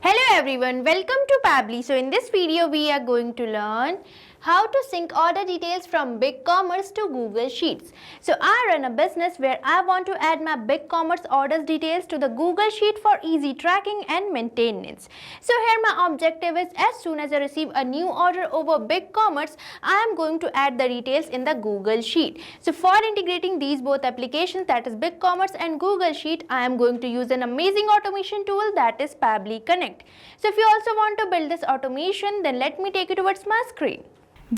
Hello everyone, welcome to Pabbly. So in this video we are going to learn how to sync order details from BigCommerce to Google Sheets. So I run a business where I want to add my BigCommerce orders details to the Google Sheet for easy tracking and maintenance. So here my objective is, as soon as I receive a new order over BigCommerce, I am going to add the details in the Google Sheet. So for integrating these both applications, that is BigCommerce and Google Sheet, I am going to use an amazing automation tool, that is Pabbly Connect. So if you also want to build this automation, then let me take you towards my screen.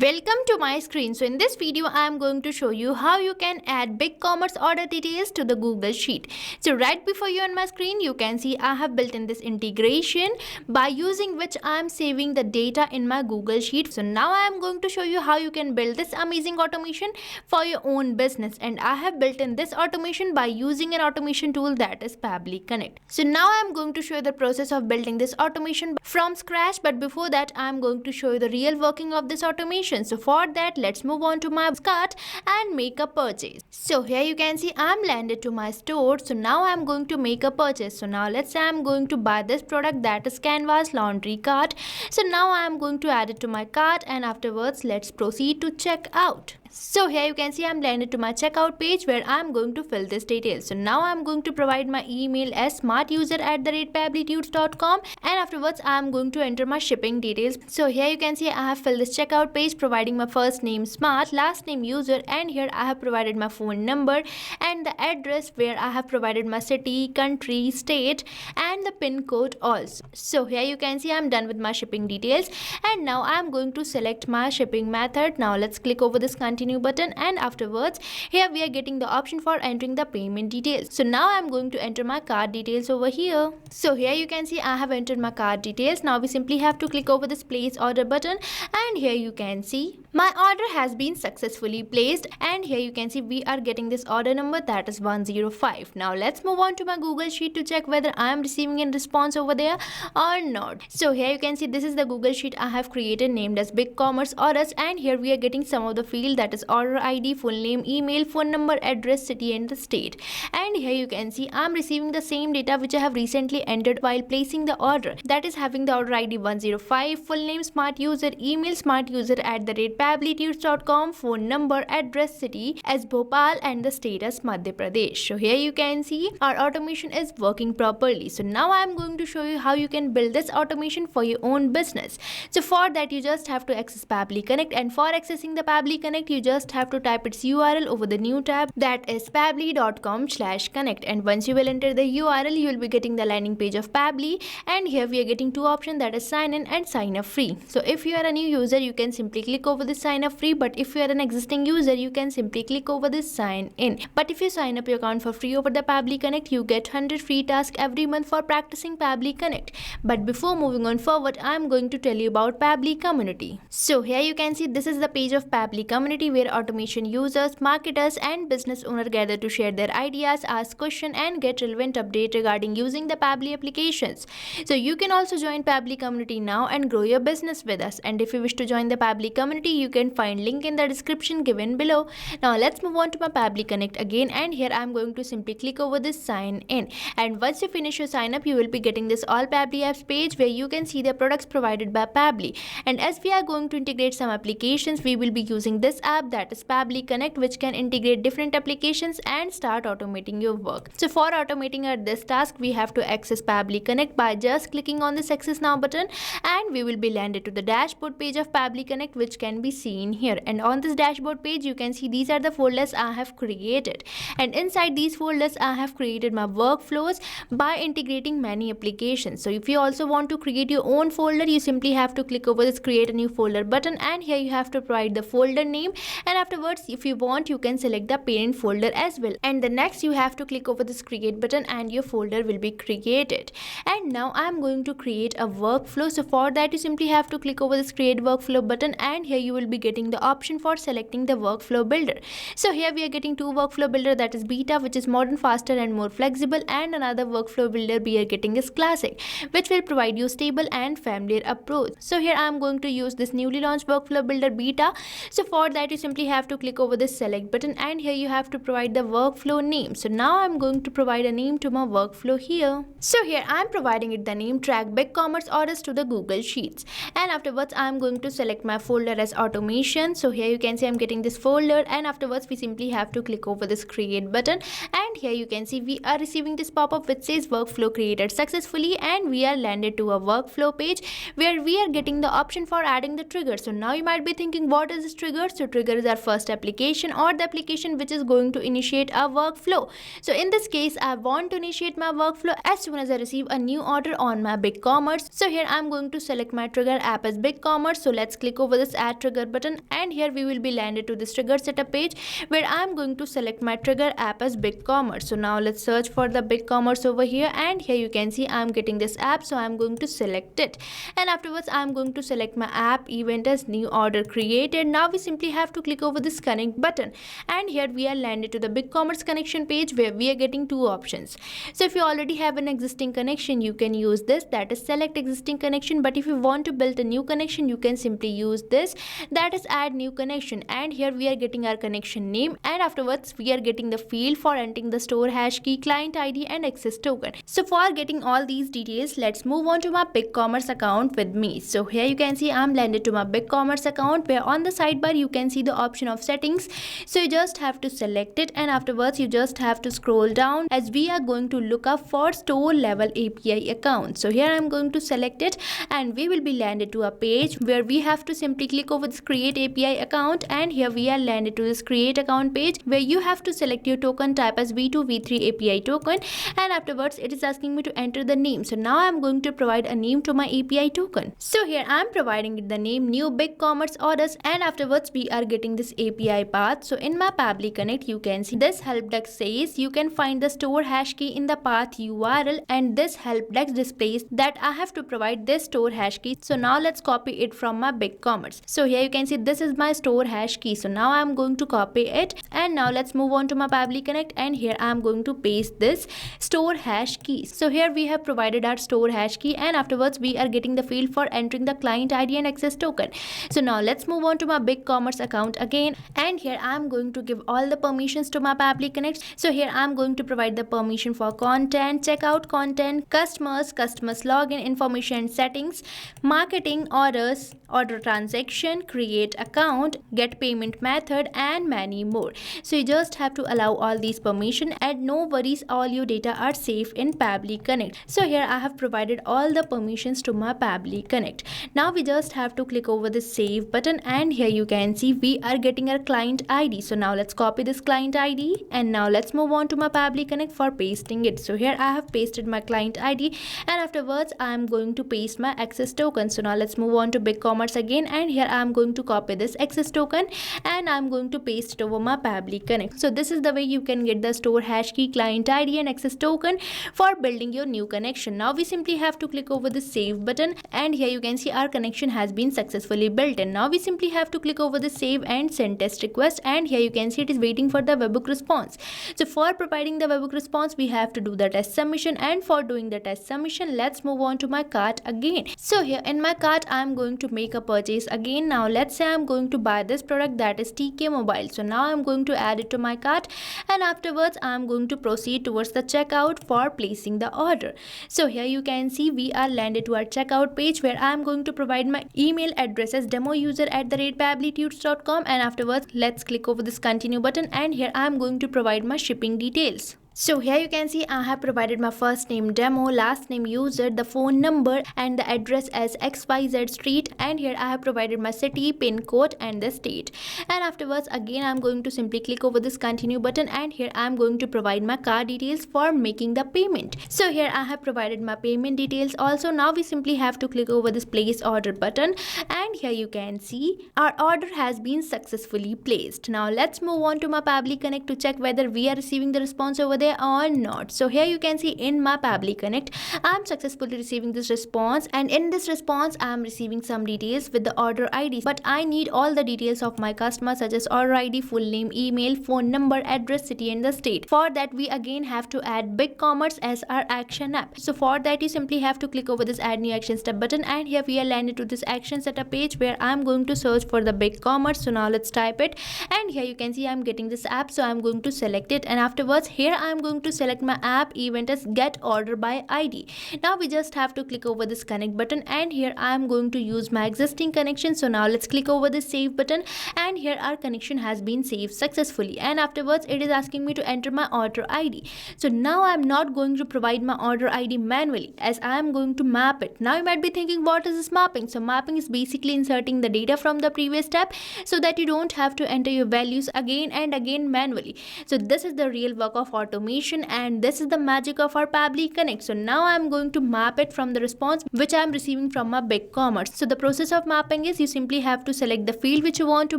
Welcome to my screen. So in this video I am going to show you how you can add BigCommerce order details to the Google Sheet. So right before you on my screen you can see I have built in this integration by using which I am saving the data in my Google Sheet. So now I am going to show you how you can build this amazing automation for your own business, and I have built in this automation by using an automation tool, that is Pabbly Connect. So now I am going to show you the process of building this automation from scratch, but before that I am going to show you the real working of this automation. So for that, let's move on to my cart and make a purchase. So here you can see I'm landed to my store. So now I'm going to make a purchase. So now let's say I'm going to buy this product, that is Canvas laundry cart. So now I'm going to add it to my cart, and afterwards let's proceed to check out. So here you can see I'm landed to my checkout page where I'm going to fill this details. So now I'm going to provide my email as smartuser@pabblytudes.com, and afterwards I'm going to enter my shipping details. So here you can see I have filled this checkout page providing my first name Smart, last name User, and here I have provided my phone number and the address where I have provided my city, country, state and the pin code also. So here you can see I'm done with my shipping details, and now I'm going to select my shipping method. Now let's click over this continue button, and afterwards here we are getting the option for entering the payment details. So now I'm going to enter my card details over here. So here you can see I have entered my card details. Now we simply have to click over this place order button, and here you can see my order has been successfully placed, and here you can see we are getting this order number, that is 105. Now let's move on to my Google Sheet to check whether I am receiving a response over there or not. So here you can see this is the Google Sheet I have created named as BigCommerce orders, and here we are getting some of the field, that is order ID, full name, email, phone number, address, city and the state. And here you can see I'm receiving the same data which I have recently entered while placing the order, that is having the order ID 105, full name Smart User, email smartuser@pabblytudes.com, phone number, address, city as Bhopal and the state as Madhya Pradesh. So here you can see our automation is working properly. So now I'm going to show you how you can build this automation for your own business. So for that you just have to access Pabbly Connect, and for accessing the Pabbly Connect you just have to type its URL over the new tab, that is pabbly.com/connect, and once you will enter the URL you will be getting the landing page of Pabbly, and here we are getting two options, that is sign in and sign up free. So if you are a new user you can simply click over this sign up free, but if you are an existing user you can simply click over this sign in. But if you sign up your account for free over the Pabbly Connect you get 100 free tasks every month for practicing Pabbly Connect. But before moving on forward I am going to tell you about Pabbly Community. So here you can see this is the page of Pabbly Community where automation users, marketers and business owners gather to share their ideas, ask questions and get relevant updates regarding using the Pabbly applications. So you can also join Pabbly Community now and grow your business with us, and if you wish to join the Pabbly Community you can find link in the description given below. Now let's move on to my Pabbly Connect again, and here I am going to simply click over this sign in, and once you finish your sign up you will be getting this all Pabbly apps page where you can see the products provided by Pabbly. And as we are going to integrate some applications we will be using this app, that is Pabbly Connect, which can integrate different applications and start automating your work. So for automating this task we have to access Pabbly Connect by just clicking on this access now button, and we will be landed to the dashboard page of Pabbly Connect, which can be seen here. And on this dashboard page you can see these are the folders I have created, and inside these folders I have created my workflows by integrating many applications. So if you also want to create your own folder you simply have to click over this create a new folder button, and here you have to provide the folder name, and afterwards if you want you can select the parent folder as well, and the next you have to click over this create button and your folder will be created. And now I am going to create a workflow. So for that you simply have to click over this create workflow button, and here you will be getting the option for selecting the workflow builder. So here we are getting two workflow builder, that is beta, which is modern, faster and more flexible, and another workflow builder we are getting is classic, which will provide you stable and familiar approach. So here I am going to use this newly launched workflow builder beta. So for that you simply have to click over this select button, and here you have to provide the workflow name. So now I'm going to provide a name to my workflow here. So here I'm providing it the name track BigCommerce orders to the Google Sheets, and afterwards I'm going to select my folder as automation. So here you can see I'm getting this folder, and afterwards we simply have to click over this create button, and here you can see we are receiving this pop-up which says workflow created successfully, and we are landed to a workflow page where we are getting the option for adding the trigger. So now you might be thinking, what is this trigger? So trigger is our first application or the application which is going to initiate a workflow. So in this case I want to initiate my workflow as soon as I receive a new order on my BigCommerce. So here I'm going to select my trigger app as BigCommerce. So let's click over this add trigger button, and here we will be landed to this trigger setup page where I'm going to select my trigger app as BigCommerce. So now let's search for the BigCommerce over here, and here you can see I'm getting this app. So I'm going to select it, and afterwards I'm going to select my app event as new order created. Now we simply have to click over this connect button, and here we are landed to the BigCommerce connection page where we are getting two options. So if you already have an existing connection, you can use this, that is select existing connection. But if you want to build a new connection, you can simply use this, that is add new connection. And here we are getting our connection name, and afterwards we are getting the field for entering the store hash key, client ID and access token. So for getting all these details, let's move on to my BigCommerce account with me. So here you can see I'm landed to my BigCommerce account where on the sidebar you can see the option of settings. So you just have to select it, and afterwards you just have to scroll down as we are going to look up for store level API account. So here I'm going to select it, and we will be landed to a page where we have to simply click over this create API account, and here we are landed to this create account page where you have to select your token type as v2 v3 API token, and afterwards it is asking me to enter the name. So now I'm going to provide a name to my API token. So here I'm providing it the name new BigCommerce orders, and afterwards we are getting this API path. So in my Pabbly Connect you can see this help desk says you can find the store hash key in the path URL, and this help desk displays that I have to provide this store hash key. So now let's copy it from my BigCommerce. So here you can see this is my store hash key. So now I'm going to copy it, and now let's move on to my Pabbly Connect, and here I'm going to paste this store hash key. So here we have provided our store hash key, and afterwards we are getting the field for entering the client ID and access token. So now let's move on to my BigCommerce account again, and here I'm going to give all the permissions to my Pabbly Connect. So here I'm going to provide the permission for content, checkout content, customers login information and settings, marketing, orders, order transaction, create account, get payment method and many more. So you just have to allow all these permission, and no worries, all your data are safe in Pabbly Connect. So here I have provided all the permissions to my Pabbly Connect. Now we just have to click over this save button, and here you can see we are getting our client ID. So now let's copy this client ID, and now let's move on to my Pabbly Connect for pasting it. So here I have pasted my client ID, and afterwards I am going to paste my access token. So now let's move on to BigCommerce again, and here I am going to copy this access token, and I'm going to paste it over my Pabbly Connect. So this is the way you can get the store hash key, client ID and access token for building your new connection. Now we simply have to click over the save button, and here you can see our connection has been successfully built, and now we simply have to click over the save and send test request, and here you can see it is waiting for the webhook response. So for providing the webhook response we have to do the test submission, and for doing the test submission let's move on to my cart again. So here in my cart I'm going to make a purchase again. Now let's say I'm going to buy this product, that is TK Mobile. So now I'm going to add it to my cart, and afterwards I'm going to proceed towards the checkout for placing the order. So here you can see we are landed to our checkout page where I'm going to provide my email address as demoUser@pabblytunes.com, and afterwards let's click over this continue button, and here I'm going to provide my shipping details. So here you can see I have provided my first name demo, last name user, the phone number and the address as XYZ Street, and here I have provided my city, pin code and the state. And afterwards again I'm going to simply click over this continue button, and here I'm going to provide my card details for making the payment. So here I have provided my payment details also. Now we simply have to click over this place order button, and here you can see our order has been successfully placed. Now let's move on to my Pabbly Connect to check whether we are receiving the response over there or not. So here you can see in my Pabbly Connect, I'm successfully receiving this response, and in this response I'm receiving some details with the order ID, but I need all the details of my customer such as order ID, full name, email, phone number, address, city and the state. For that we again have to add BigCommerce as our action app. So for that you simply have to click over this add new action step button, and here we are landed to this action setup page where I'm going to search for the BigCommerce. So now let's type it, and here you can see I'm getting this app, so I'm going to select it, and afterwards here I'm going to select my app event as get order by ID. Now we just have to click over this connect button, and here I'm going to use my existing connection. So now let's click over this save button, and here our connection has been saved successfully, and afterwards it is asking me to enter my order ID. So now I'm not going to provide my order ID manually, as I am going to map it. Now you might be thinking, what is this mapping? So mapping is basically inserting the data from the previous step so that you don't have to enter your values again and again manually. So this is the real work of automation, and this is the magic of our Pabbly Connect. So now I'm going to map it from the response which I'm receiving from my BigCommerce. So the process of mapping is you simply have to select the field which you want to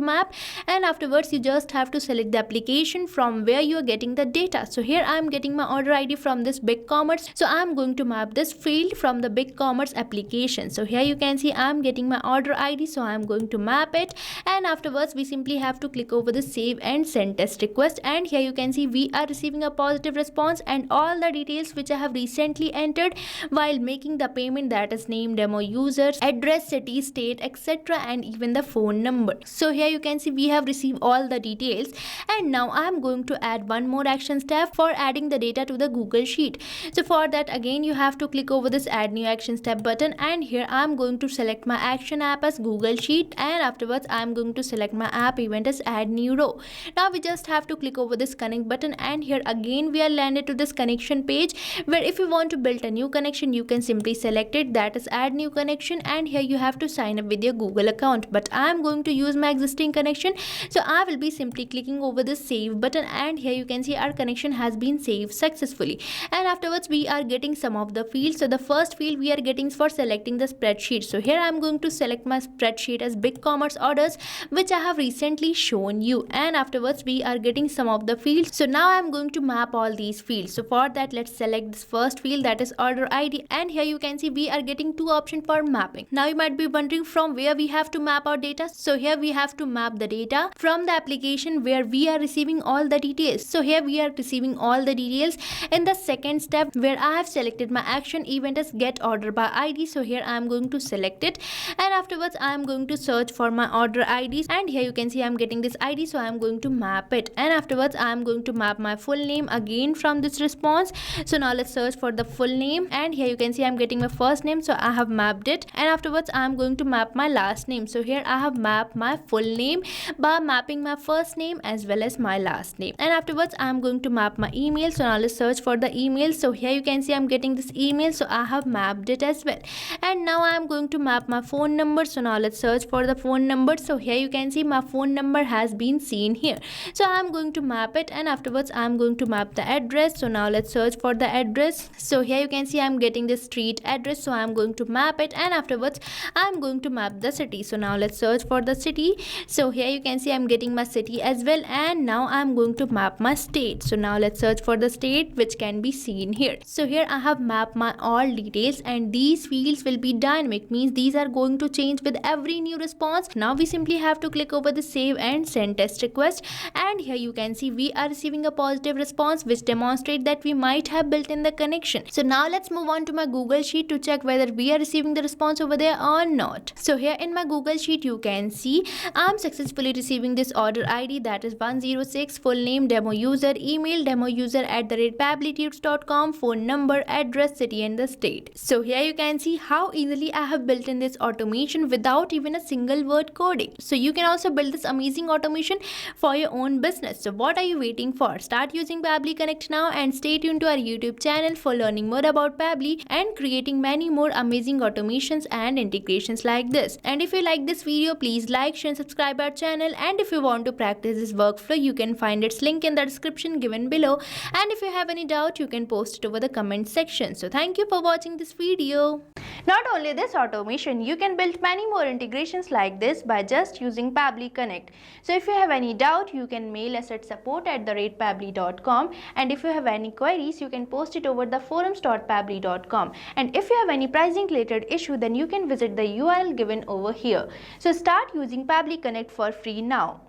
map, and afterwards you just have to select the application from where you are getting the data. So here I'm getting my order ID from this BigCommerce, so I'm going to map this field from the BigCommerce application. So here you can see I'm getting my order ID, so I'm going to map it, and afterwards we simply have to click over the save and send test request, and here you can see we are receiving a positive response and all the details which I have recently entered while making the payment, that is name, demo users, address, city, state, etc., and even the phone number. So here you can see we have received all the details, and now I'm going to add one more action step for adding the data to the Google Sheet. So for that again you have to click over this add new action step button, and here I'm going to select my action app as Google Sheet, and afterwards I'm going to select my app event as add new row. Now we just have to click over this connect button, and here again we are landed to this connection page where if you want to build a new connection you can simply select it, that is add new connection, and here you have to sign up with your Google account, but I am going to use my existing connection, so I will be simply clicking over this save button, and here you can see our connection has been saved successfully, and afterwards we are getting some of the fields. So the first field we are getting for selecting the spreadsheet. So here I am going to select my spreadsheet as BigCommerce orders which I have recently shown you, and afterwards we are getting some of the fields. So now I am going to map all these fields. So for that let's select this first field, that is order ID, and here you can see we are getting two options for mapping. Now you might be wondering from where we have to map our data. So here we have to map the data from the application where we are receiving all the details. So here we are receiving all the details in the second step where I have selected my action event as get order by ID. So here I am going to select it, and afterwards I am going to search for my order IDs, and here you can see I am getting this ID, so I am going to map it, and afterwards I am going to map my full name again from this response. So now let's search for the full name, and here you can see I am getting my first name, so I have mapped it, and afterwards I am going to map my last name. So here I have mapped my full name by mapping my first name as well as my last name, and afterwards I am going to map my email. So now let's search for the email. So here you can see I am getting this email, so I have mapped it as well, and now I am going to map my phone number. So now let's search for the phone number. So here you can see my phone number has been seen here, so I am going to map it, and afterwards I am going to map the address. So now let's search for the address. So here you can see I am getting the street address, so I am going to map it, and afterwards I am going to map the city. So now let's search for the city. So here you can see I am getting my city as well, and now I am going to map my state. So now let's search for the state which can be seen here. So here I have mapped my all details, and these fields will be dynamic, means these are going to change with every new response. Now we simply have to click over the save and send test request, and here you can see we are receiving a positive response which demonstrate that we might have built in the connection. So now let's move on to my Google Sheet to check whether we are receiving the response over there or not. So here in my Google Sheet you can see I'm successfully receiving this order ID, that is 106, full name, demo user, email, demo user @pabblytunes.com, phone number, address, city and the state. So here you can see how easily I have built in this automation without even a single word coding. So you can also build this amazing automation for your own business. So what are you waiting for? Start using Pabbly Connect now, and stay tuned to our YouTube channel for learning more about Pabbly and creating many more amazing automations and integrations like this. And if you like this video, please like, share and subscribe our channel, and if you want to practice this workflow you can find its link in the description given below, and if you have any doubt you can post it over the comment section. So thank you for watching this video. Not only this automation, you can build many more integrations like this by just using Pabbly Connect. So if you have any doubt, you can mail us at support@pabbly.com, and if you have any queries, you can post it over the forums.pabbly.com. And if you have any pricing related issue, then you can visit the URL given over here. So start using Pabbly Connect for free now.